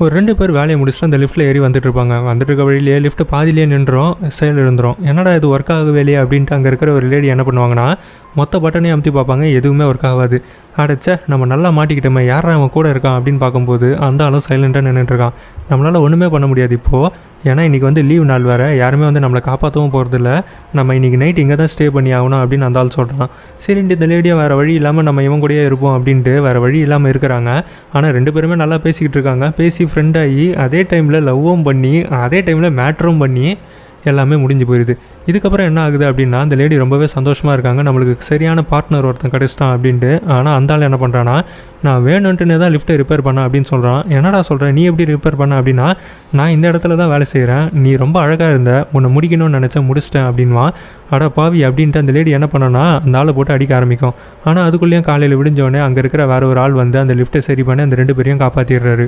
ஒரு 2 பேர் வேலையை முடிச்சுட்டு அந்த லிஃப்ட்டில் ஏறி வந்துட்டு இருப்பாங்க. வந்துட்டு இருக்க வழியிலேயே லிஃப்ட் பாதியிலே நின்றோம், செயல் இருந்துடும். என்னடா இது ஒர்க் ஆகவே இல்லையா அப்படின்ட்டு அங்கே இருக்கிற ஒரு லேடி என்ன பண்ணுவாங்கன்னா மொத்த பட்டனையும் அமுத்தி பார்ப்பாங்க, எதுவுமே ஒர்க் ஆகாது. அடைச்சா நம்ம நல்லா மாட்டிக்கிட்டோமே, யாரா அவன் கூட இருக்கான் அப்படின்னு பார்க்கும்போது அந்த ஆளும் சைலண்டாக நின்றுட்டுருக்கான். நம்மளால் ஒன்றுமே பண்ண முடியாது இப்போது, ஏன்னா இன்றைக்கி வந்து லீவ் நாள் வேறு, யாருமே வந்து நம்மளை காப்பாற்றவும் போகிறதில்ல, நம்ம இன்றைக்கி நைட் இங்கே தான் ஸ்டே பண்ணி ஆகணும் அப்படின்னு அந்த ஆள் சொல்கிறான். சரின்ட்டு இந்த லேடியாக வேறு வழி இல்லாமல் நம்ம இவன் கூடயே இருப்போம் அப்படின்ட்டு வேறு வழி இல்லாமல் இருக்கிறாங்க. ஆனால் 2 பேருமே நல்லா பேசிக்கிட்டு இருக்காங்க. பேசி ஃப்ரெண்டாகி அதே டைமில் லவ்வும் பண்ணி அதே டைமில் மேட்ரும் பண்ணி எல்லாமே முடிஞ்சு போயிடுது. இதுக்கப்புறம் என்ன ஆகுது அப்படின்னா அந்த லேடி ரொம்பவே சந்தோஷமாக இருக்காங்க, நம்மளுக்கு சரியான பார்ட்னர் ஒருத்தன் கிடச்சிட்டான் அப்படின்ட்டு. ஆனால் அந்த ஆள் என்ன பண்ணுறான்னா நான் வேணுன்ட்டுனே தான் லிஃப்ட்டை ரிப்பேர் பண்ணேன் அப்படின்னு சொல்கிறான். என்னடா சொல்கிறேன், நீ எப்படி ரிப்பேர் பண்ண அப்படின்னா நான் இந்த இடத்துல தான் வேலை செய்கிறேன், நீ ரொம்ப அழகாக இருந்த, உன்னை முடிக்கணும்னு நினச்சேன், முடிச்சிட்டேன் அப்படின்வான். அட பாவி அப்படின்ட்டு அந்த லேடி என்ன பண்ணோன்னா அந்த ஆளை போட்டு அடிக்க ஆரம்பிக்கும். ஆனால் அதுக்குள்ளேயும் காலையில் விடிஞ்சோடனே அங்கே இருக்கிற வேறு ஒரு ஆள் வந்து அந்த லிஃப்ட்டை சரி பண்ணி அந்த 2 பேரையும் காப்பாற்றிடுறாரு.